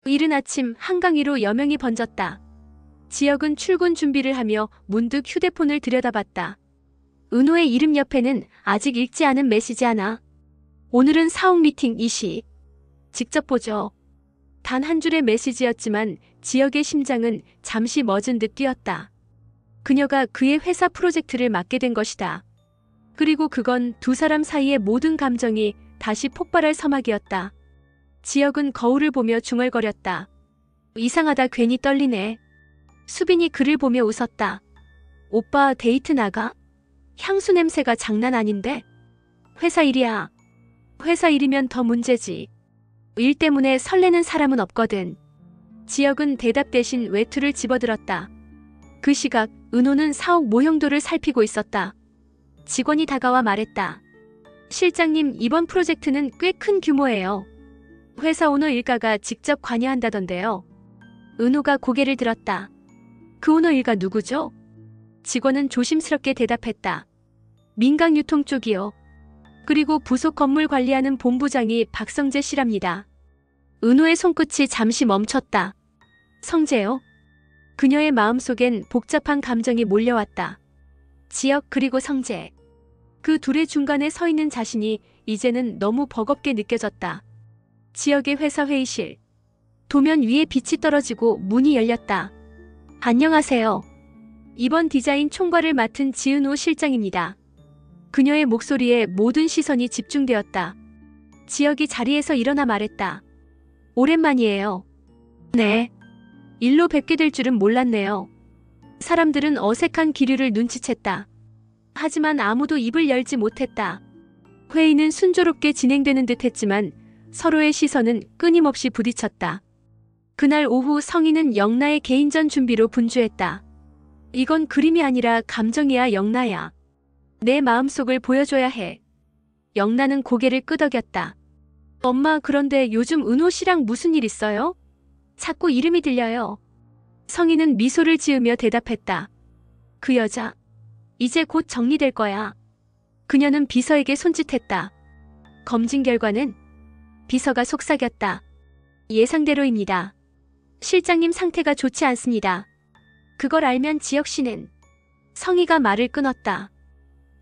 이른 아침 한강 위로 여명이 번졌다. 지혁은 출근 준비를 하며 문득 휴대폰을 들여다봤다. 은호의 이름 옆에는 아직 읽지 않은 메시지 하나. 오늘은 사옥 미팅 2시. 직접 보죠. 단 한 줄의 메시지였지만 지혁의 심장은 잠시 멎은 듯 뛰었다. 그녀가 그의 회사 프로젝트를 맡게 된 것이다. 그리고 그건 두 사람 사이의 모든 감정이 다시 폭발할 서막이었다. 지혁은 거울을 보며 중얼거렸다. 이상하다, 괜히 떨리네. 수빈이 그를 보며 웃었다. 오빠 데이트 나가? 향수 냄새가 장난 아닌데? 회사 일이야. 회사 일이면 더 문제지. 일 때문에 설레는 사람은 없거든. 지혁은 대답 대신 외투를 집어들었다. 그 시각 은호는 사옥 모형도를 살피고 있었다. 직원이 다가와 말했다. 실장님, 이번 프로젝트는 꽤 큰 규모예요. 회사 오너 일가가 직접 관여한다던데요. 은호가 고개를 들었다. 그 오너 일가 누구죠? 직원은 조심스럽게 대답했다. 민강유통 쪽이요. 그리고 부속 건물 관리하는 본부장이 박성재 씨랍니다. 은호의 손끝이 잠시 멈췄다. 성재요? 그녀의 마음속엔 복잡한 감정이 몰려왔다. 지혁 그리고 성재. 그 둘의 중간에 서 있는 자신이 이제는 너무 버겁게 느껴졌다. 지혁의 회사 회의실. 도면 위에 빛이 떨어지고 문이 열렸다. 안녕하세요. 이번 디자인 총괄을 맡은 지은호 실장입니다. 그녀의 목소리에 모든 시선이 집중되었다. 지혁이 자리에서 일어나 말했다. 오랜만이에요. 네. 일로 뵙게 될 줄은 몰랐네요. 사람들은 어색한 기류를 눈치챘다. 하지만 아무도 입을 열지 못했다. 회의는 순조롭게 진행되는 듯 했지만 서로의 시선은 끊임없이 부딪혔다. 그날 오후 성희는 영나의 개인전 준비로 분주했다. 이건 그림이 아니라 감정이야, 영나야. 내 마음속을 보여줘야 해. 영나는 고개를 끄덕였다. 엄마, 그런데 요즘 은호 씨랑 무슨 일 있어요? 자꾸 이름이 들려요. 성희는 미소를 지으며 대답했다. 그 여자, 이제 곧 정리될 거야. 그녀는 비서에게 손짓했다. 검진 결과는? 비서가 속삭였다. 예상대로입니다. 실장님 상태가 좋지 않습니다. 그걸 알면 지혁 씨는. 성희가 말을 끊었다.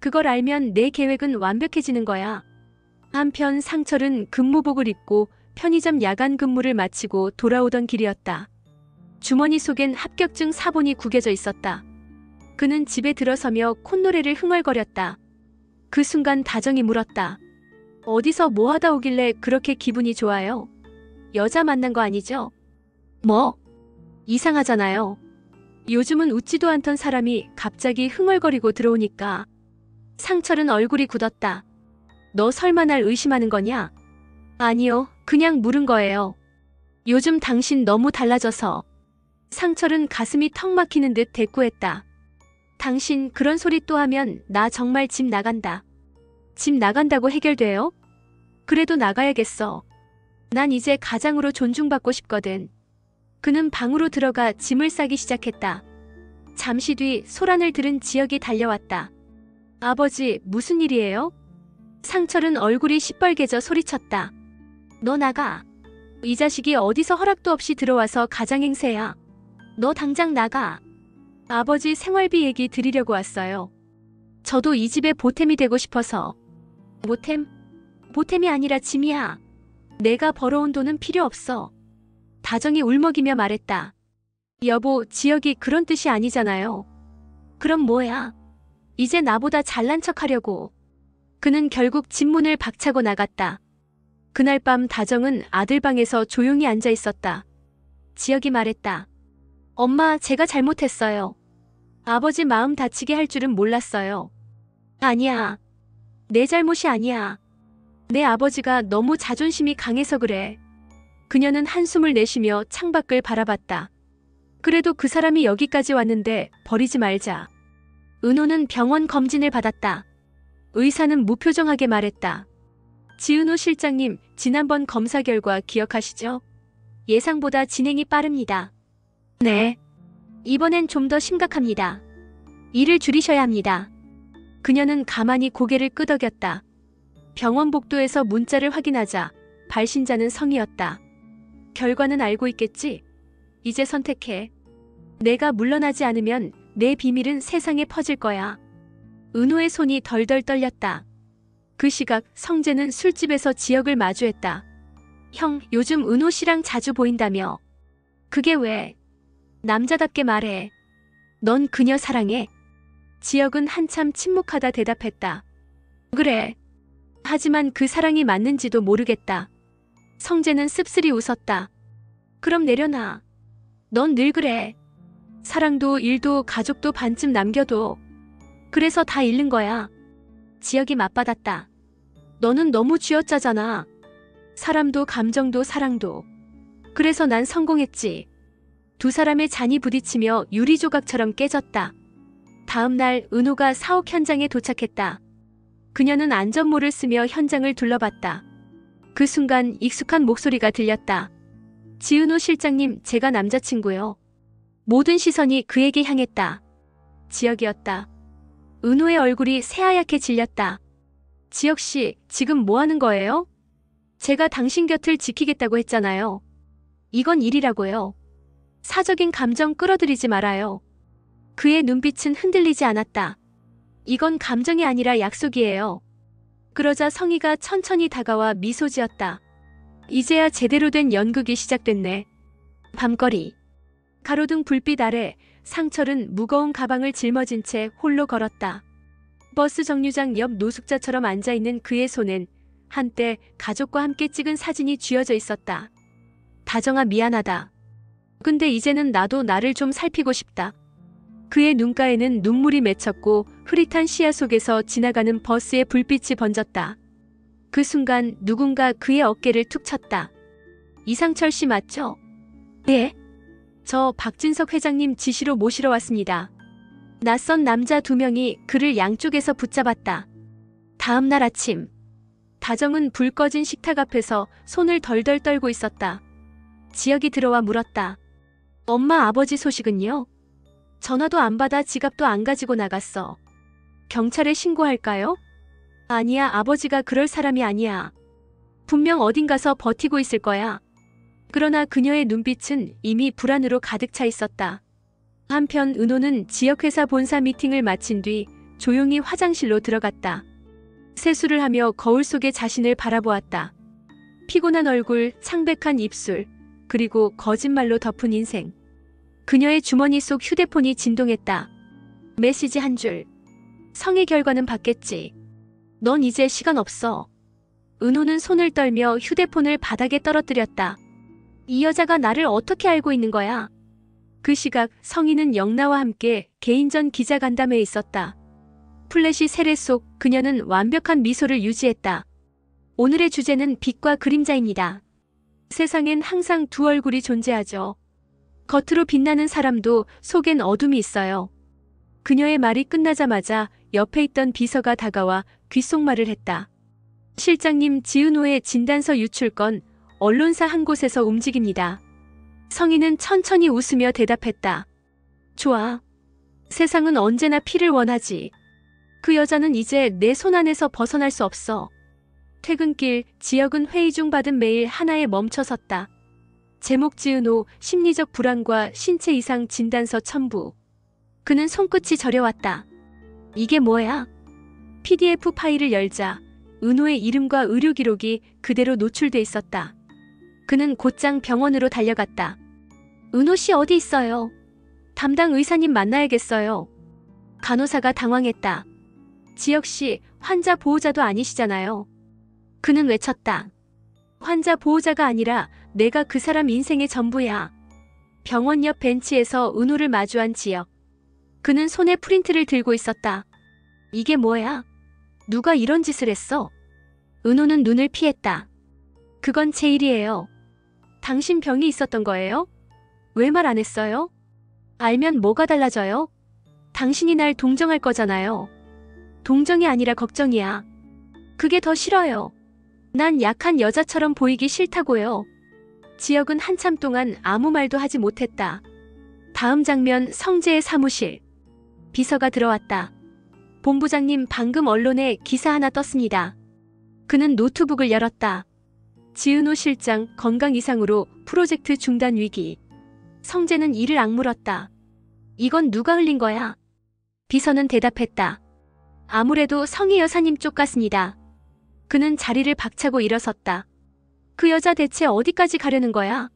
그걸 알면 내 계획은 완벽해지는 거야. 한편 상철은 근무복을 입고 편의점 야간 근무를 마치고 돌아오던 길이었다. 주머니 속엔 합격증 사본이 구겨져 있었다. 그는 집에 들어서며 콧노래를 흥얼거렸다. 그 순간 다정이 물었다. 어디서 뭐 하다 오길래 그렇게 기분이 좋아요? 여자 만난 거 아니죠? 뭐? 이상하잖아요. 요즘은 웃지도 않던 사람이 갑자기 흥얼거리고 들어오니까. 상철은 얼굴이 굳었다. 너 설마 날 의심하는 거냐? 아니요, 그냥 물은 거예요. 요즘 당신 너무 달라져서. 상철은 가슴이 턱 막히는 듯 대꾸했다. 당신 그런 소리 또 하면 나 정말 집 나간다. 집 나간다고 해결돼요? 그래도 나가야겠어. 난 이제 가장으로 존중받고 싶거든. 그는 방으로 들어가 짐을 싸기 시작했다. 잠시 뒤 소란을 들은 지혁이 달려왔다. 아버지, 무슨 일이에요? 상철은 얼굴이 시뻘개져 소리쳤다. 너 나가. 이 자식이 어디서 허락도 없이 들어와서 가장 행세야. 너 당장 나가. 아버지, 생활비 얘기 드리려고 왔어요. 저도 이 집의 보탬이 되고 싶어서. 보탬? 보탬이 아니라 짐이야. 내가 벌어온 돈은 필요 없어. 다정이 울먹이며 말했다. 여보, 지혁이 그런 뜻이 아니잖아요. 그럼 뭐야? 이제 나보다 잘난 척하려고. 그는 결국 집 문을 박차고 나갔다. 그날 밤 다정은 아들 방에서 조용히 앉아 있었다. 지혁이 말했다. 엄마, 제가 잘못했어요. 아버지 마음 다치게 할 줄은 몰랐어요. 아니야. 내 잘못이 아니야. 내 아버지가 너무 자존심이 강해서 그래. 그녀는 한숨을 내쉬며 창밖을 바라봤다. 그래도 그 사람이 여기까지 왔는데 버리지 말자. 은호는 병원 검진을 받았다. 의사는 무표정하게 말했다. 지은호 실장님, 지난번 검사 결과 기억하시죠? 예상보다 진행이 빠릅니다. 네. 이번엔 좀 더 심각합니다. 일을 줄이셔야 합니다. 그녀는 가만히 고개를 끄덕였다. 병원 복도에서 문자를 확인하자 발신자는 성이었다. 결과는 알고 있겠지? 이제 선택해. 내가 물러나지 않으면 내 비밀은 세상에 퍼질 거야. 은호의 손이 덜덜 떨렸다. 그 시각 성재는 술집에서 지혁을 마주했다. 형, 요즘 은호 씨랑 자주 보인다며. 그게 왜? 남자답게 말해. 넌 그녀 사랑해? 지혁은 한참 침묵하다 대답했다. 그래. 하지만 그 사랑이 맞는지도 모르겠다. 성재는 씁쓸히 웃었다. 그럼 내려놔. 넌 늘 그래. 사랑도 일도 가족도 반쯤 남겨둬. 그래서 다 잃는 거야. 지혁이 맞받았다. 너는 너무 쥐어짜잖아. 사람도 감정도 사랑도. 그래서 난 성공했지. 두 사람의 잔이 부딪히며 유리조각처럼 깨졌다. 다음 날 은호가 사옥 현장에 도착했다. 그녀는 안전모를 쓰며 현장을 둘러봤다. 그 순간 익숙한 목소리가 들렸다. 지은호 실장님, 제가 남자친구요. 모든 시선이 그에게 향했다. 지혁이었다. 은호의 얼굴이 새하얗게 질렸다. 지혁씨, 지금 뭐 하는 거예요? 제가 당신 곁을 지키겠다고 했잖아요. 이건 일이라고요. 사적인 감정 끌어들이지 말아요. 그의 눈빛은 흔들리지 않았다. 이건 감정이 아니라 약속이에요. 그러자 성희가 천천히 다가와 미소 지었다. 이제야 제대로 된 연극이 시작됐네. 밤거리. 가로등 불빛 아래 상철은 무거운 가방을 짊어진 채 홀로 걸었다. 버스 정류장 옆 노숙자처럼 앉아있는 그의 손엔 한때 가족과 함께 찍은 사진이 쥐어져 있었다. 다정아, 미안하다. 근데 이제는 나도 나를 좀 살피고 싶다. 그의 눈가에는 눈물이 맺혔고 흐릿한 시야 속에서 지나가는 버스의 불빛이 번졌다. 그 순간 누군가 그의 어깨를 툭 쳤다. 이상철 씨 맞죠? 네. 저 박진석 회장님 지시로 모시러 왔습니다. 낯선 남자 두 명이 그를 양쪽에서 붙잡았다. 다음 날 아침, 다정은 불 꺼진 식탁 앞에서 손을 덜덜 떨고 있었다. 지혁이 들어와 물었다. 엄마, 아버지 소식은요? 전화도 안 받아 지갑도 안 가지고 나갔어. 경찰에 신고할까요? 아니야, 아버지가 그럴 사람이 아니야. 분명 어딘 가서 버티고 있을 거야. 그러나 그녀의 눈빛은 이미 불안으로 가득 차 있었다. 한편 은호는 지역회사 본사 미팅을 마친 뒤 조용히 화장실로 들어갔다. 세수를 하며 거울 속에 자신을 바라보았다. 피곤한 얼굴, 창백한 입술, 그리고 거짓말로 덮은 인생. 그녀의 주머니 속 휴대폰이 진동했다. 메시지 한 줄. 성의 결과는 받겠지. 넌 이제 시간 없어. 은호는 손을 떨며 휴대폰을 바닥에 떨어뜨렸다. 이 여자가 나를 어떻게 알고 있는 거야? 그 시각 성희는 영나와 함께 개인전 기자간담회에 있었다. 플래시 세례 속 그녀는 완벽한 미소를 유지했다. 오늘의 주제는 빛과 그림자입니다. 세상엔 항상 두 얼굴이 존재하죠. 겉으로 빛나는 사람도 속엔 어둠이 있어요. 그녀의 말이 끝나자마자 옆에 있던 비서가 다가와 귓속말을 했다. 실장님, 지은호의 진단서 유출건 언론사 한 곳에서 움직입니다. 성희는 천천히 웃으며 대답했다. 좋아. 세상은 언제나 피를 원하지. 그 여자는 이제 내 손 안에서 벗어날 수 없어. 퇴근길, 지혁은 회의 중 받은 메일 하나에 멈춰섰다. 제목 지은호, 심리적 불안과 신체 이상 진단서 첨부. 그는 손끝이 저려왔다. 이게 뭐야? PDF 파일을 열자 은호의 이름과 의료 기록이 그대로 노출돼 있었다. 그는 곧장 병원으로 달려갔다. 은호 씨 어디 있어요? 담당 의사님 만나야겠어요. 간호사가 당황했다. 지혁 씨, 환자 보호자도 아니시잖아요. 그는 외쳤다. 환자 보호자가 아니라 내가 그 사람 인생의 전부야. 병원 옆 벤치에서 은호를 마주한 지혁. 그는 손에 프린트를 들고 있었다. 이게 뭐야? 누가 이런 짓을 했어? 은호는 눈을 피했다. 그건 제 일이에요. 당신 병이 있었던 거예요? 왜 말 안 했어요? 알면 뭐가 달라져요? 당신이 날 동정할 거잖아요. 동정이 아니라 걱정이야. 그게 더 싫어요. 난 약한 여자처럼 보이기 싫다고요. 지혁은 한참 동안 아무 말도 하지 못했다. 다음 장면, 성재의 사무실. 비서가 들어왔다. 본부장님, 방금 언론에 기사 하나 떴습니다. 그는 노트북을 열었다. 지은호 실장 건강 이상으로 프로젝트 중단 위기. 성재는 이를 악물었다. 이건 누가 흘린 거야? 비서는 대답했다. 아무래도 성희 여사님 쪽 같습니다. 그는 자리를 박차고 일어섰다. 그 여자 대체 어디까지 가려는 거야?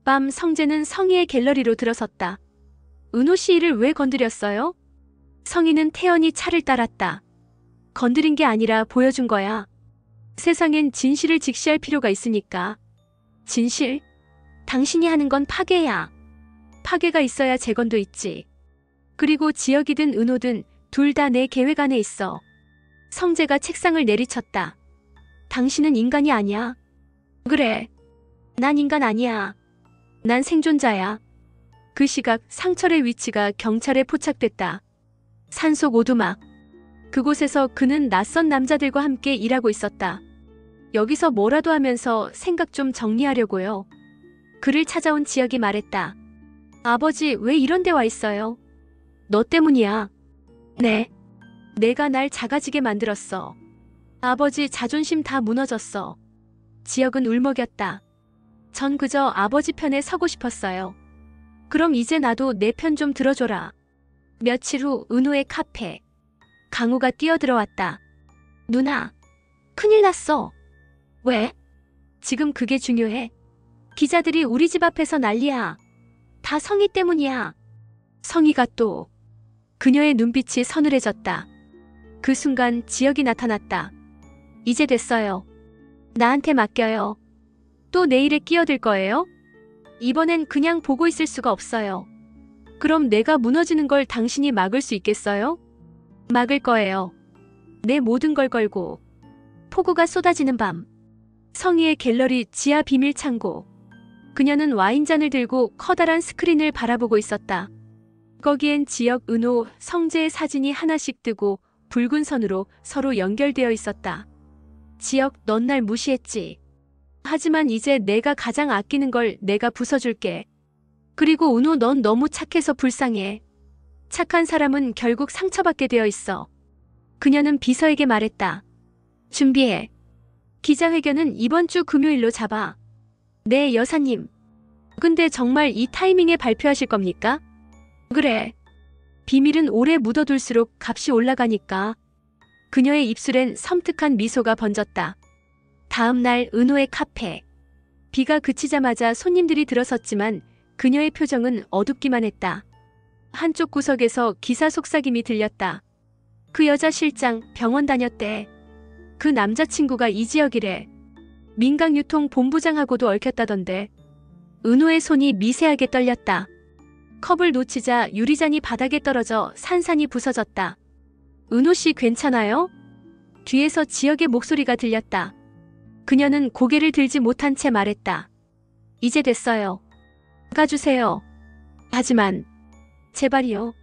밤 성재는 성희의 갤러리로 들어섰다. 은호 씨 일을 왜 건드렸어요? 성희는 태연히 차를 따랐다. 건드린 게 아니라 보여준 거야. 세상엔 진실을 직시할 필요가 있으니까. 진실? 당신이 하는 건 파괴야. 파괴가 있어야 재건도 있지. 그리고 지역이든 은호든 둘 다 내 계획 안에 있어. 성재가 책상을 내리쳤다. 당신은 인간이 아니야. 그래. 난 인간 아니야. 난 생존자야. 그 시각 상철의 위치가 경찰에 포착됐다. 산속 오두막. 그곳에서 그는 낯선 남자들과 함께 일하고 있었다. 여기서 뭐라도 하면서 생각 좀 정리하려고요. 그를 찾아온 지역이 말했다. 아버지 왜 이런 데 와 있어요? 너 때문이야. 네. 내가 날 작아지게 만들었어. 아버지 자존심 다 무너졌어. 지역은 울먹였다. 전 그저 아버지 편에 서고 싶었어요. 그럼 이제 나도 내 편 좀 들어줘라. 며칠 후 은호의 카페. 강우가 뛰어들어왔다. 누나, 큰일 났어. 왜? 지금 그게 중요해. 기자들이 우리 집 앞에서 난리야. 다 성희 때문이야. 성희가 또. 그녀의 눈빛이 서늘해졌다. 그 순간 지역이 나타났다. 이제 됐어요. 나한테 맡겨요. 또 내 일에 끼어들 거예요? 이번엔 그냥 보고 있을 수가 없어요. 그럼 내가 무너지는 걸 당신이 막을 수 있겠어요? 막을 거예요. 내 모든 걸 걸고. 폭우가 쏟아지는 밤. 성희의 갤러리 지하 비밀 창고. 그녀는 와인잔을 들고 커다란 스크린을 바라보고 있었다. 거기엔 지역, 은호, 성재의 사진이 하나씩 뜨고 붉은 선으로 서로 연결되어 있었다. 지역, 넌 날 무시했지. 하지만 이제 내가 가장 아끼는 걸 내가 부숴줄게. 그리고 은호, 넌 너무 착해서 불쌍해. 착한 사람은 결국 상처받게 되어 있어. 그녀는 비서에게 말했다. 준비해. 기자회견은 이번 주 금요일로 잡아. 네, 여사님. 근데 정말 이 타이밍에 발표하실 겁니까? 그래. 비밀은 오래 묻어둘수록 값이 올라가니까. 그녀의 입술엔 섬뜩한 미소가 번졌다. 다음 날 은호의 카페. 비가 그치자마자 손님들이 들어섰지만 그녀의 표정은 어둡기만 했다. 한쪽 구석에서 기사 속삭임이 들렸다. 그 여자 실장 병원 다녔대. 그 남자친구가 이 지역이래. 민강유통 본부장하고도 얽혔다던데. 은호의 손이 미세하게 떨렸다. 컵을 놓치자 유리잔이 바닥에 떨어져 산산이 부서졌다. 은호 씨 괜찮아요? 뒤에서 지역의 목소리가 들렸다. 그녀는 고개를 들지 못한 채 말했다. 이제 됐어요. 가주세요. 하지만 제발이요.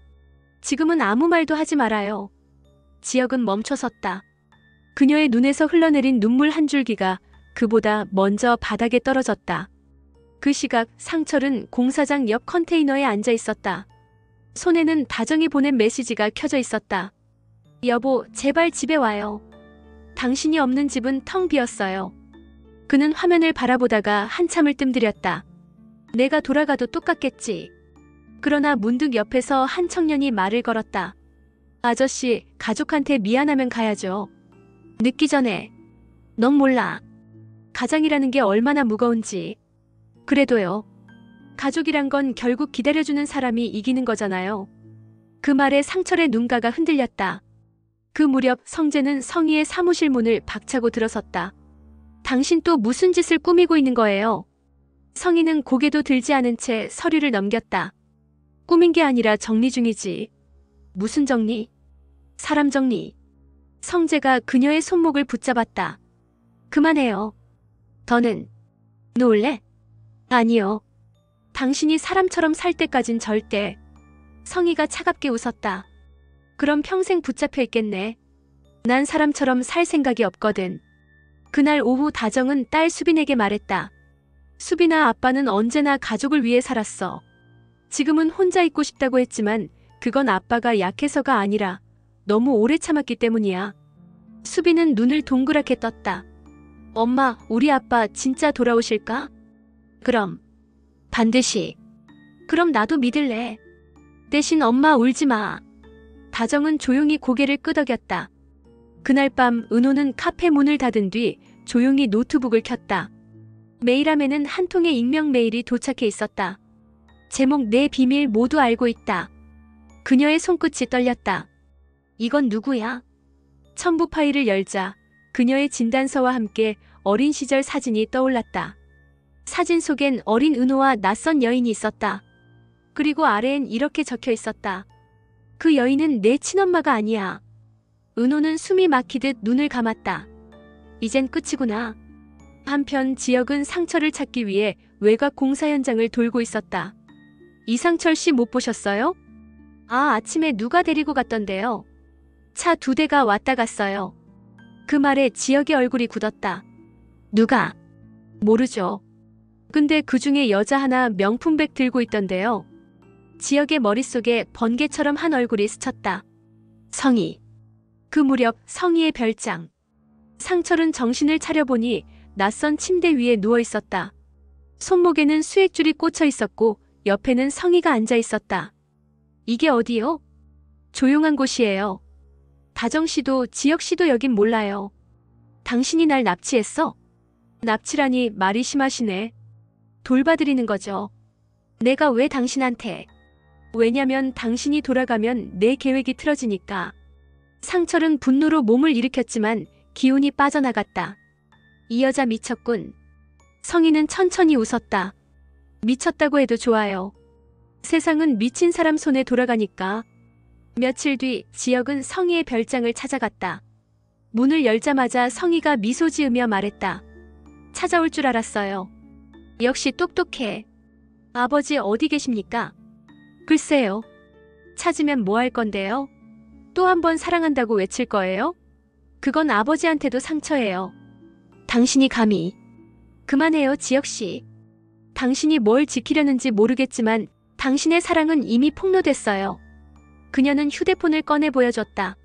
지금은 아무 말도 하지 말아요. 지역은 멈춰섰다. 그녀의 눈에서 흘러내린 눈물 한 줄기가 그보다 먼저 바닥에 떨어졌다. 그 시각 상철은 공사장 옆 컨테이너에 앉아 있었다. 손에는 다정이 보낸 메시지가 켜져 있었다. 여보, 제발 집에 와요. 당신이 없는 집은 텅 비었어요. 그는 화면을 바라보다가 한참을 뜸들였다. 내가 돌아가도 똑같겠지. 그러나 문득 옆에서 한 청년이 말을 걸었다. 아저씨, 가족한테 미안하면 가야죠. 늦기 전에. 넌 몰라. 가장이라는 게 얼마나 무거운지. 그래도요. 가족이란 건 결국 기다려주는 사람이 이기는 거잖아요. 그 말에 상철의 눈가가 흔들렸다. 그 무렵 성재는 성희의 사무실 문을 박차고 들어섰다. 당신 또 무슨 짓을 꾸미고 있는 거예요? 성희는 고개도 들지 않은 채 서류를 넘겼다. 꾸민 게 아니라 정리 중이지. 무슨 정리? 사람 정리. 성재가 그녀의 손목을 붙잡았다. 그만해요. 더는. 놓을래? 아니요. 당신이 사람처럼 살 때까진 절대. 성희가 차갑게 웃었다. 그럼 평생 붙잡혀 있겠네. 난 사람처럼 살 생각이 없거든. 그날 오후 다정은 딸 수빈에게 말했다. 수빈아, 아빠는 언제나 가족을 위해 살았어. 지금은 혼자 있고 싶다고 했지만 그건 아빠가 약해서가 아니라 너무 오래 참았기 때문이야. 수빈은 눈을 동그랗게 떴다. 엄마, 우리 아빠 진짜 돌아오실까? 그럼. 반드시. 그럼 나도 믿을래. 대신 엄마 울지 마. 다정은 조용히 고개를 끄덕였다. 그날 밤 은호는 카페 문을 닫은 뒤 조용히 노트북을 켰다. 메일함에는 한 통의 익명 메일이 도착해 있었다. 제목 내 비밀 모두 알고 있다. 그녀의 손끝이 떨렸다. 이건 누구야? 첨부 파일을 열자 그녀의 진단서와 함께 어린 시절 사진이 떠올랐다. 사진 속엔 어린 은호와 낯선 여인이 있었다. 그리고 아래엔 이렇게 적혀 있었다. 그 여인은 내 친엄마가 아니야. 은호는 숨이 막히듯 눈을 감았다. 이젠 끝이구나. 한편 지혁은 상철을 찾기 위해 외곽 공사 현장을 돌고 있었다. 이상철 씨 못 보셨어요? 아침에 누가 데리고 갔던데요. 차 2대가 왔다 갔어요. 그 말에 지혁의 얼굴이 굳었다. 누가? 모르죠. 근데 그 중에 여자 하나 명품백 들고 있던데요. 지혁의 머릿속에 번개처럼 한 얼굴이 스쳤다. 성희. 그 무렵 성희의 별장. 상철은 정신을 차려보니 낯선 침대 위에 누워 있었다. 손목에는 수액줄이 꽂혀 있었고 옆에는 성희가 앉아 있었다. 이게 어디요? 조용한 곳이에요. 다정씨도 지혁씨도 여긴 몰라요. 당신이 날 납치했어? 납치라니 말이 심하시네. 돌봐드리는 거죠. 내가 왜 당신한테? 왜냐면 당신이 돌아가면 내 계획이 틀어지니까. 상철은 분노로 몸을 일으켰지만 기운이 빠져나갔다. 이 여자 미쳤군. 성희는 천천히 웃었다. 미쳤다고 해도 좋아요. 세상은 미친 사람 손에 돌아가니까. 며칠 뒤 지혁은 성희의 별장을 찾아갔다. 문을 열자마자 성희가 미소 지으며 말했다. 찾아올 줄 알았어요. 역시 똑똑해. 아버지 어디 계십니까? 글쎄요. 찾으면 뭐 할 건데요? 또 한 번 사랑한다고 외칠 거예요? 그건 아버지한테도 상처예요. 당신이 감히. 그만해요, 지혁씨. 당신이 뭘 지키려는지 모르겠지만 당신의 사랑은 이미 폭로됐어요. 그녀는 휴대폰을 꺼내 보여줬다.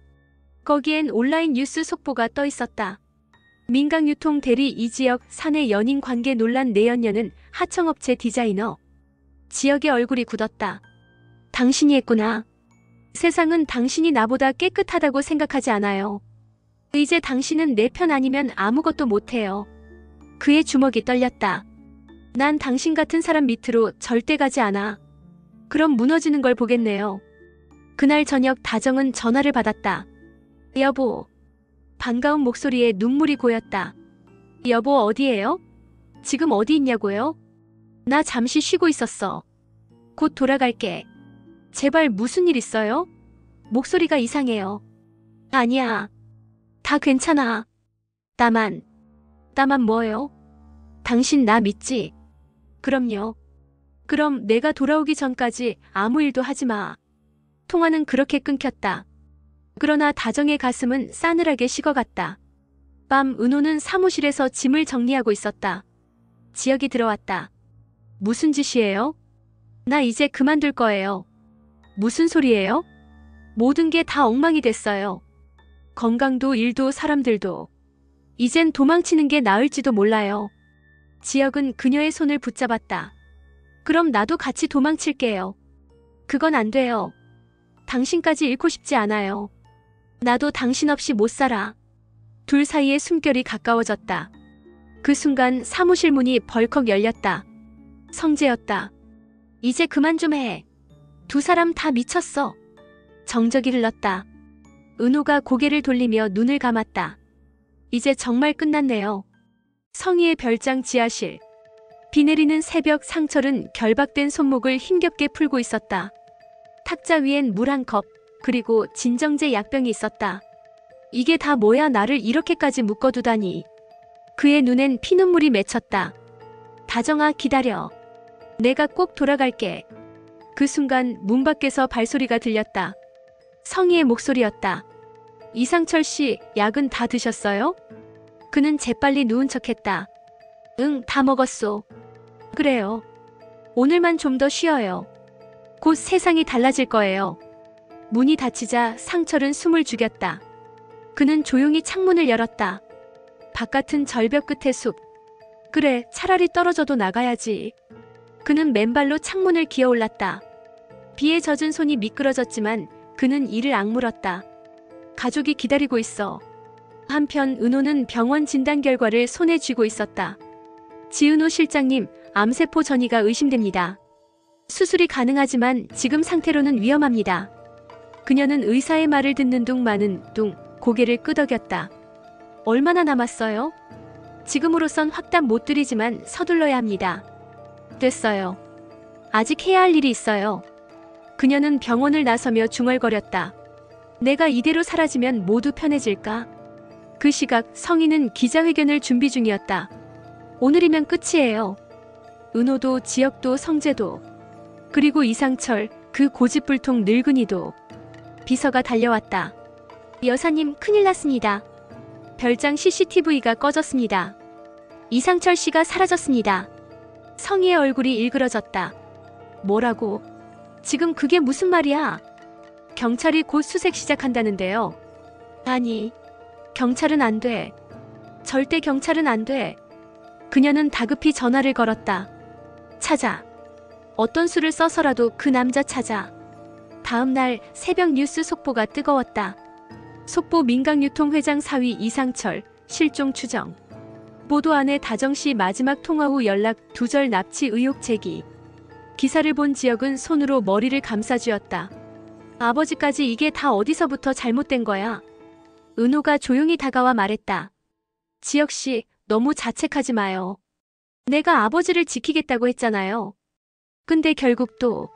거기엔 온라인 뉴스 속보가 떠 있었다. 민강유통 대리 이지혁 사내 연인 관계 논란 내연녀는 하청업체 디자이너. 지혁의 얼굴이 굳었다. 당신이 했구나. 세상은 당신이 나보다 깨끗하다고 생각하지 않아요. 이제 당신은 내 편 아니면 아무것도 못해요. 그의 주먹이 떨렸다. 난 당신 같은 사람 밑으로 절대 가지 않아. 그럼 무너지는 걸 보겠네요. 그날 저녁 다정은 전화를 받았다. 여보. 반가운 목소리에 눈물이 고였다. 여보 어디에요? 지금 어디 있냐고요? 나 잠시 쉬고 있었어. 곧 돌아갈게. 제발 무슨 일 있어요? 목소리가 이상해요. 아니야. 다 괜찮아. 나만 뭐요? 당신 나 믿지? 그럼요. 그럼 내가 돌아오기 전까지 아무 일도 하지 마. 통화는 그렇게 끊겼다. 그러나 다정의 가슴은 싸늘하게 식어갔다. 밤 은호는 사무실에서 짐을 정리하고 있었다. 지혁이 들어왔다. 무슨 짓이에요? 나 이제 그만둘 거예요. 무슨 소리예요? 모든 게 다 엉망이 됐어요. 건강도 일도 사람들도. 이젠 도망치는 게 나을지도 몰라요. 지혁은 그녀의 손을 붙잡았다. 그럼 나도 같이 도망칠게요. 그건 안 돼요. 당신까지 잃고 싶지 않아요. 나도 당신 없이 못 살아. 둘 사이의 숨결이 가까워졌다. 그 순간 사무실 문이 벌컥 열렸다. 성재였다. 이제 그만 좀 해. 두 사람 다 미쳤어. 정적이 흘렀다. 은호가 고개를 돌리며 눈을 감았다. 이제 정말 끝났네요. 성희의 별장 지하실. 비 내리는 새벽 상철은 결박된 손목을 힘겹게 풀고 있었다. 탁자 위엔 물 한 컵, 그리고 진정제 약병이 있었다. 이게 다 뭐야 나를 이렇게까지 묶어두다니. 그의 눈엔 피눈물이 맺혔다. 다정아 기다려. 내가 꼭 돌아갈게. 그 순간 문 밖에서 발소리가 들렸다. 성희의 목소리였다. 이상철 씨, 약은 다 드셨어요? 그는 재빨리 누운 척했다. 응, 다 먹었소. 그래요. 오늘만 좀 더 쉬어요. 곧 세상이 달라질 거예요. 문이 닫히자 상철은 숨을 죽였다. 그는 조용히 창문을 열었다. 바깥은 절벽 끝의 숲. 그래, 차라리 떨어져도 나가야지. 그는 맨발로 창문을 기어 올랐다. 비에 젖은 손이 미끄러졌지만 그는 이를 악물었다. 가족이 기다리고 있어. 한편 은호는 병원 진단 결과를 손에 쥐고 있었다. 지은호 실장님, 암세포 전이가 의심됩니다. 수술이 가능하지만 지금 상태로는 위험합니다. 그녀는 의사의 말을 듣는 둥 마는 둥 고개를 끄덕였다. 얼마나 남았어요? 지금으로선 확답 못 드리지만 서둘러야 합니다. 됐어요. 아직 해야 할 일이 있어요. 그녀는 병원을 나서며 중얼거렸다. 내가 이대로 사라지면 모두 편해질까? 그 시각 성희는 기자회견을 준비 중이었다. 오늘이면 끝이에요. 은호도 지혁도 성재도 그리고 이상철 그 고집불통 늙은이도. 비서가 달려왔다. 여사님, 큰일 났습니다. 별장 CCTV가 꺼졌습니다. 이상철 씨가 사라졌습니다. 성희의 얼굴이 일그러졌다. 뭐라고? 지금 그게 무슨 말이야? 경찰이 곧 수색 시작한다는데요. 아니, 경찰은 안 돼. 절대 경찰은 안 돼. 그녀는 다급히 전화를 걸었다. 찾아. 어떤 수를 써서라도 그 남자 찾아. 다음 날 새벽 뉴스 속보가 뜨거웠다. 속보 민강유통회장 사위 이상철 실종 추정. 보도 안에 다정씨 마지막 통화 후 연락 두절 납치 의혹 제기. 기사를 본 지혁은 손으로 머리를 감싸쥐었다. 아버지까지 이게 다 어디서부터 잘못된 거야? 은호가 조용히 다가와 말했다. 지혁씨, 너무 자책하지 마요. 내가 아버지를 지키겠다고 했잖아요. 근데 결국 또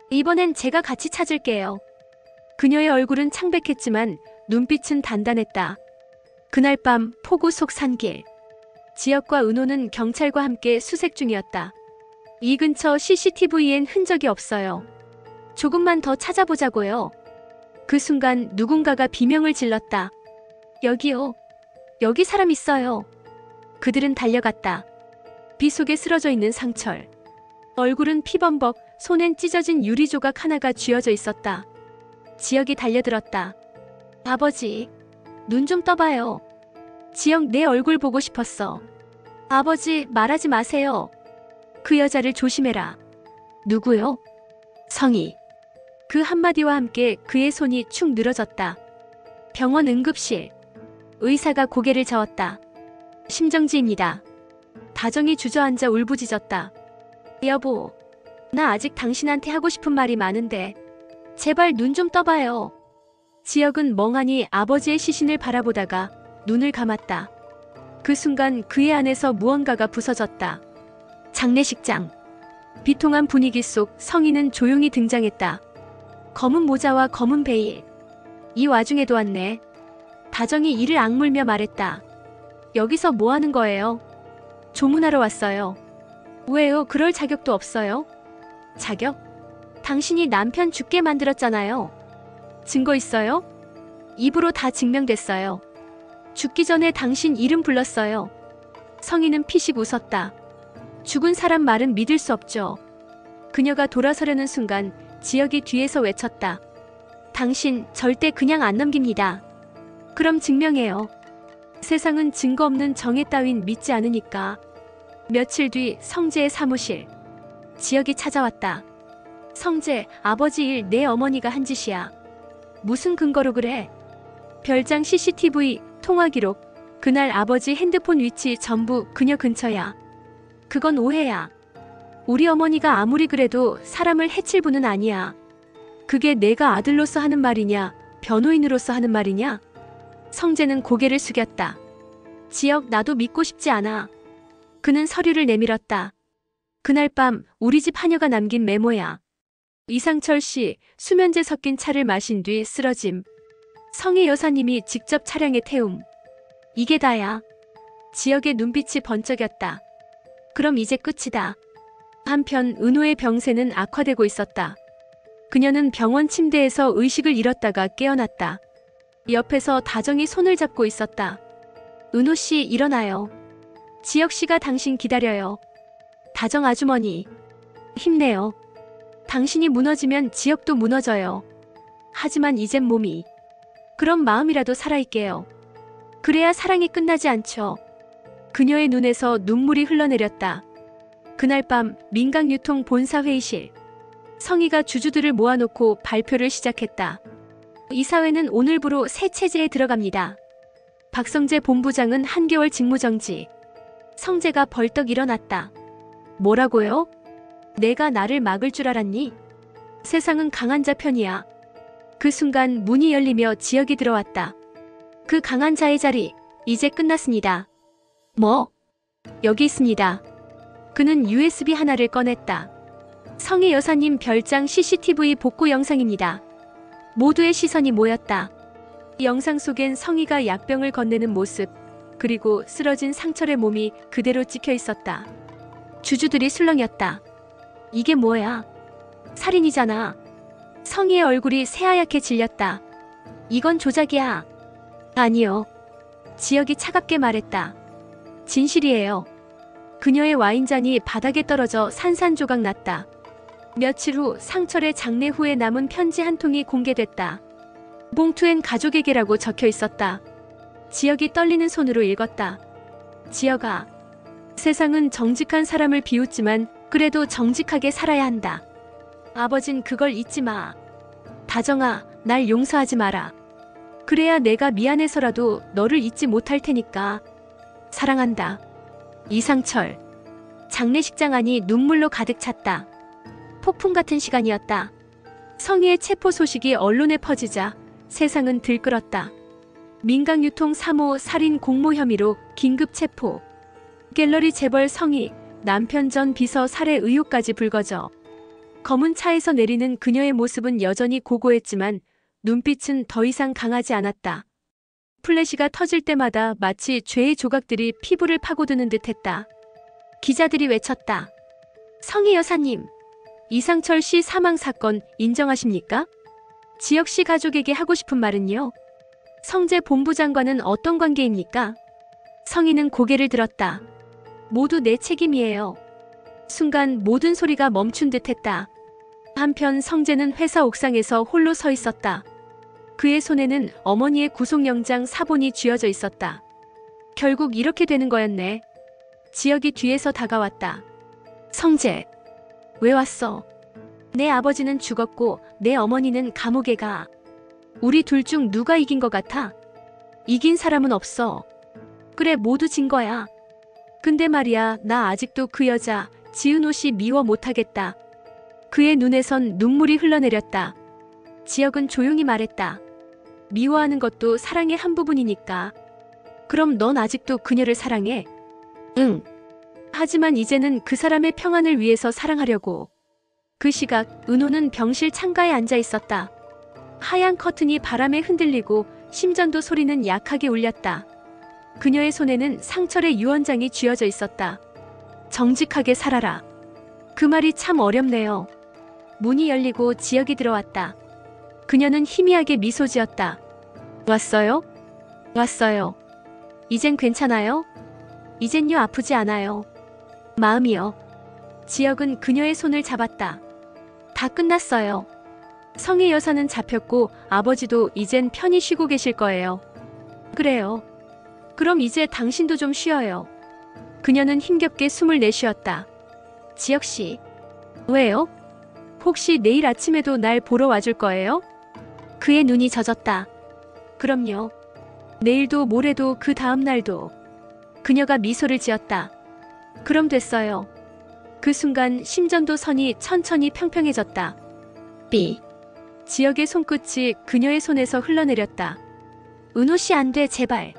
이번엔 제가 같이 찾을게요. 그녀의 얼굴은 창백했지만 눈빛은 단단했다. 그날 밤 폭우 속 산길. 지혁과 은호는 경찰과 함께 수색 중이었다. 이 근처 CCTV엔 흔적이 없어요. 조금만 더 찾아보자고요. 그 순간 누군가가 비명을 질렀다. 여기요. 여기 사람 있어요. 그들은 달려갔다. 비 속에 쓰러져 있는 상철. 얼굴은 피범벅, 손엔 찢어진 유리 조각 하나가 쥐어져 있었다. 지혁이 달려들었다. 아버지, 눈 좀 떠봐요. 지혁, 내 얼굴 보고 싶었어. 아버지, 말하지 마세요. 그 여자를 조심해라. 누구요? 성희. 그 한마디와 함께 그의 손이 축 늘어졌다. 병원 응급실. 의사가 고개를 저었다. 심정지입니다. 다정이 주저앉아 울부짖었다. 여보, 나 아직 당신한테 하고 싶은 말이 많은데 제발 눈 좀 떠봐요. 지혁은 멍하니 아버지의 시신을 바라보다가 눈을 감았다. 그 순간 그의 안에서 무언가가 부서졌다. 장례식장. 비통한 분위기 속 성희는 조용히 등장했다. 검은 모자와 검은 베일. 이 와중에도 왔네. 다정이 이를 악물며 말했다. 여기서 뭐 하는 거예요? 조문하러 왔어요. 왜요? 그럴 자격도 없어요. 자격? 당신이 남편 죽게 만들었잖아요. 증거 있어요? 입으로 다 증명됐어요. 죽기 전에 당신 이름 불렀어요. 성희는 피식 웃었다. 죽은 사람 말은 믿을 수 없죠. 그녀가 돌아서려는 순간 지혁이 뒤에서 외쳤다. 당신 절대 그냥 안 넘깁니다. 그럼 증명해요. 세상은 증거 없는 정의 따윈 믿지 않으니까. 며칠 뒤 성재의 사무실. 지혁이 찾아왔다. 성재, 아버지 일 내 어머니가 한 짓이야. 무슨 근거로 그래? 별장 CCTV, 통화 기록, 그날 아버지 핸드폰 위치 전부 그녀 근처야. 그건 오해야. 우리 어머니가 아무리 그래도 사람을 해칠 분은 아니야. 그게 내가 아들로서 하는 말이냐, 변호인으로서 하는 말이냐? 성재는 고개를 숙였다. 지혁, 나도 믿고 싶지 않아. 그는 서류를 내밀었다. 그날 밤 우리 집 하녀가 남긴 메모야. 이상철 씨, 수면제 섞인 차를 마신 뒤 쓰러짐. 성희 여사님이 직접 차량에 태움. 이게 다야. 지혁의 눈빛이 번쩍였다. 그럼 이제 끝이다. 한편 은호의 병세는 악화되고 있었다. 그녀는 병원 침대에서 의식을 잃었다가 깨어났다. 옆에서 다정이 손을 잡고 있었다. 은호 씨, 일어나요. 지혁 씨가 당신 기다려요. 다정 아주머니, 힘내요. 당신이 무너지면 지혁도 무너져요. 하지만 이젠 몸이. 그럼 마음이라도 살아있게요. 그래야 사랑이 끝나지 않죠. 그녀의 눈에서 눈물이 흘러내렸다. 그날 밤 민강유통 본사 회의실. 성희가 주주들을 모아놓고 발표를 시작했다. 이사회는 오늘부로 새 체제에 들어갑니다. 박성재 본부장은 한개월 직무정지. 성재가 벌떡 일어났다. 뭐라고요? 내가 나를 막을 줄 알았니? 세상은 강한 자 편이야. 그 순간 문이 열리며 지혁이 들어왔다. 그 강한 자의 자리, 이제 끝났습니다. 뭐? 여기 있습니다. 그는 USB 하나를 꺼냈다. 성희 여사님 별장 CCTV 복구 영상입니다. 모두의 시선이 모였다. 영상 속엔 성희가 약병을 건네는 모습, 그리고 쓰러진 상철의 몸이 그대로 찍혀 있었다. 주주들이 술렁였다. 이게 뭐야? 살인이잖아. 성희의 얼굴이 새하얗게 질렸다. 이건 조작이야. 아니요. 지혁이 차갑게 말했다. 진실이에요. 그녀의 와인잔이 바닥에 떨어져 산산조각 났다. 며칠 후 상철의 장례 후에 남은 편지 한 통이 공개됐다. 봉투엔 가족에게라고 적혀 있었다. 지혁이 떨리는 손으로 읽었다. 지혁아, 세상은 정직한 사람을 비웃지만 그래도 정직하게 살아야 한다. 아버진 그걸 잊지 마. 다정아, 날 용서하지 마라. 그래야 내가 미안해서라도 너를 잊지 못할 테니까. 사랑한다. 이상철. 장례식장 안이 눈물로 가득 찼다. 폭풍 같은 시간이었다. 성희의 체포 소식이 언론에 퍼지자 세상은 들끓었다. 민강유통 3호 살인 공모 혐의로 긴급 체포. 갤러리 재벌 성희, 남편 전 비서 살해 의혹까지 불거져. 검은 차에서 내리는 그녀의 모습은 여전히 고고했지만 눈빛은 더 이상 강하지 않았다. 플래시가 터질 때마다 마치 죄의 조각들이 피부를 파고드는 듯했다. 기자들이 외쳤다. 성희 여사님, 이상철 씨 사망 사건 인정하십니까? 지혁 씨 가족에게 하고 싶은 말은요? 성재 본부장과는 어떤 관계입니까? 성희는 고개를 들었다. 모두 내 책임이에요. 순간 모든 소리가 멈춘 듯했다. 한편 성재는 회사 옥상에서 홀로 서 있었다. 그의 손에는 어머니의 구속영장 사본이 쥐어져 있었다. 결국 이렇게 되는 거였네. 지혁이 뒤에서 다가왔다. 성재, 왜 왔어? 내 아버지는 죽었고 내 어머니는 감옥에 가. 우리 둘 중 누가 이긴 것 같아? 이긴 사람은 없어. 그래, 모두 진 거야. 근데 말이야, 나 아직도 그 여자 지은호 씨 미워 못하겠다. 그의 눈에선 눈물이 흘러내렸다. 지혁은 조용히 말했다. 미워하는 것도 사랑의 한 부분이니까. 그럼 넌 아직도 그녀를 사랑해? 응. 하지만 이제는 그 사람의 평안을 위해서 사랑하려고. 그 시각 은호는 병실 창가에 앉아 있었다. 하얀 커튼이 바람에 흔들리고 심전도 소리는 약하게 울렸다. 그녀의 손에는 상철의 유언장이 쥐어져 있었다. 정직하게 살아라. 그 말이 참 어렵네요. 문이 열리고 지혁이 들어왔다. 그녀는 희미하게 미소 지었다. 왔어요? 왔어요. 이젠 괜찮아요? 이젠요, 아프지 않아요. 마음이요. 지혁은 그녀의 손을 잡았다. 다 끝났어요. 성희 여사는 잡혔고 아버지도 이젠 편히 쉬고 계실 거예요. 그래요. 그럼 이제 당신도 좀 쉬어요. 그녀는 힘겹게 숨을 내쉬었다. 지혁씨. 왜요? 혹시 내일 아침에도 날 보러 와줄 거예요? 그의 눈이 젖었다. 그럼요. 내일도 모레도 그 다음 날도. 그녀가 미소를 지었다. 그럼 됐어요. 그 순간 심전도 선이 천천히 평평해졌다. 삐. 지혁의 손끝이 그녀의 손에서 흘러내렸다. 은호 씨, 안 돼, 제발.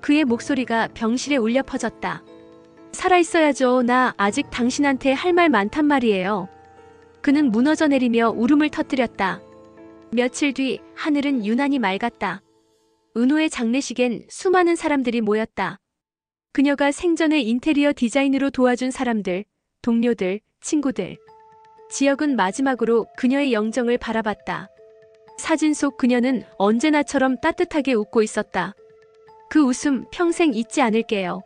그의 목소리가 병실에 울려 퍼졌다. 살아있어야죠. 나 아직 당신한테 할 말 많단 말이에요. 그는 무너져 내리며 울음을 터뜨렸다. 며칠 뒤 하늘은 유난히 맑았다. 은호의 장례식엔 수많은 사람들이 모였다. 그녀가 생전에 인테리어 디자인으로 도와준 사람들, 동료들, 친구들. 지혁은 마지막으로 그녀의 영정을 바라봤다. 사진 속 그녀는 언제나처럼 따뜻하게 웃고 있었다. 그 웃음 평생 잊지 않을게요.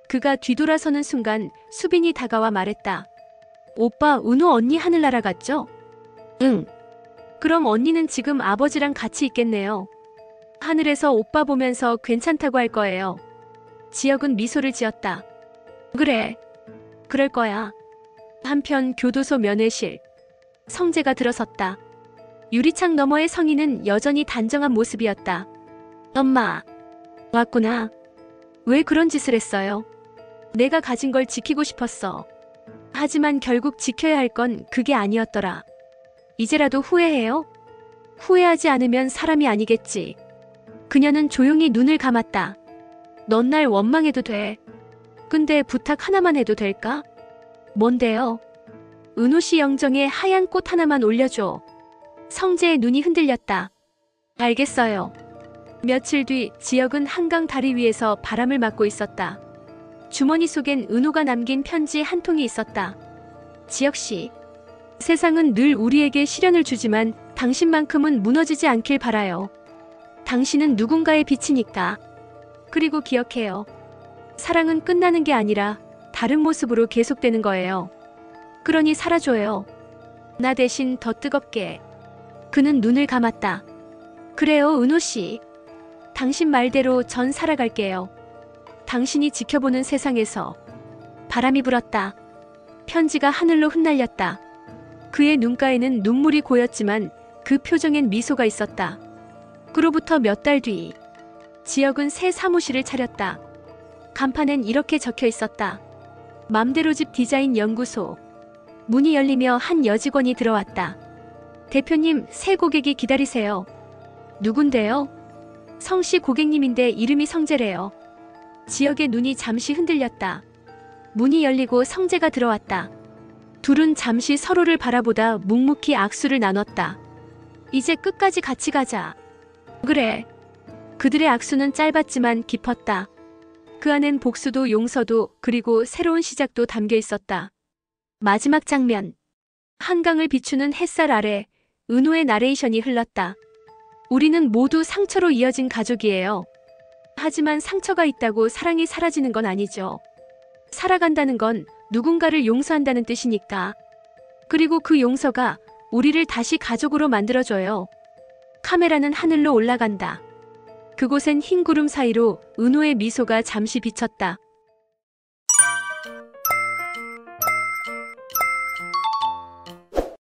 그가 뒤돌아서는 순간 수빈이 다가와 말했다. 오빠, 은호 언니 하늘나라 갔죠? 응. 그럼 언니는 지금 아버지랑 같이 있겠네요. 하늘에서 오빠 보면서 괜찮다고 할 거예요. 지혁은 미소를 지었다. 그래. 그럴 거야. 한편 교도소 면회실. 성재가 들어섰다. 유리창 너머의 성희는 여전히 단정한 모습이었다. 엄마. 왔구나. 왜 그런 짓을 했어요? 내가 가진 걸 지키고 싶었어. 하지만 결국 지켜야 할 건 그게 아니었더라. 이제라도 후회해요? 후회하지 않으면 사람이 아니겠지. 그녀는 조용히 눈을 감았다. 넌 날 원망해도 돼. 근데 부탁 하나만 해도 될까? 뭔데요? 은호 씨 영정에 하얀 꽃 하나만 올려줘. 성재의 눈이 흔들렸다. 알겠어요. 며칠 뒤 지혁은 한강 다리 위에서 바람을 맞고 있었다. 주머니 속엔 은호가 남긴 편지 한 통이 있었다. 지혁 씨. 세상은 늘 우리에게 시련을 주지만 당신만큼은 무너지지 않길 바라요. 당신은 누군가의 빛이니까. 그리고 기억해요. 사랑은 끝나는 게 아니라 다른 모습으로 계속되는 거예요. 그러니 살아줘요. 나 대신 더 뜨겁게. 그는 눈을 감았다. 그래요, 은호 씨. 당신 말대로 전 살아갈게요. 당신이 지켜보는 세상에서. 바람이 불었다. 편지가 하늘로 흩날렸다. 그의 눈가에는 눈물이 고였지만 그 표정엔 미소가 있었다. 그로부터 몇 달 뒤, 지혁은 새 사무실을 차렸다. 간판엔 이렇게 적혀 있었다. 맘대로 집 디자인 연구소. 문이 열리며 한 여직원이 들어왔다. 대표님, 새 고객이 기다리세요. 누군데요? 성씨 고객님인데 이름이 성재래요. 지혁의 눈이 잠시 흔들렸다. 문이 열리고 성재가 들어왔다. 둘은 잠시 서로를 바라보다 묵묵히 악수를 나눴다. 이제 끝까지 같이 가자. 그래. 그들의 악수는 짧았지만 깊었다. 그 안엔 복수도 용서도 그리고 새로운 시작도 담겨 있었다. 마지막 장면. 한강을 비추는 햇살 아래 은호의 나레이션이 흘렀다. 우리는 모두 상처로 이어진 가족이에요. 하지만 상처가 있다고 사랑이 사라지는 건 아니죠. 살아간다는 건 누군가를 용서한다는 뜻이니까. 그리고 그 용서가 우리를 다시 가족으로 만들어줘요. 카메라는 하늘로 올라간다. 그곳엔 흰 구름 사이로 은호의 미소가 잠시 비쳤다.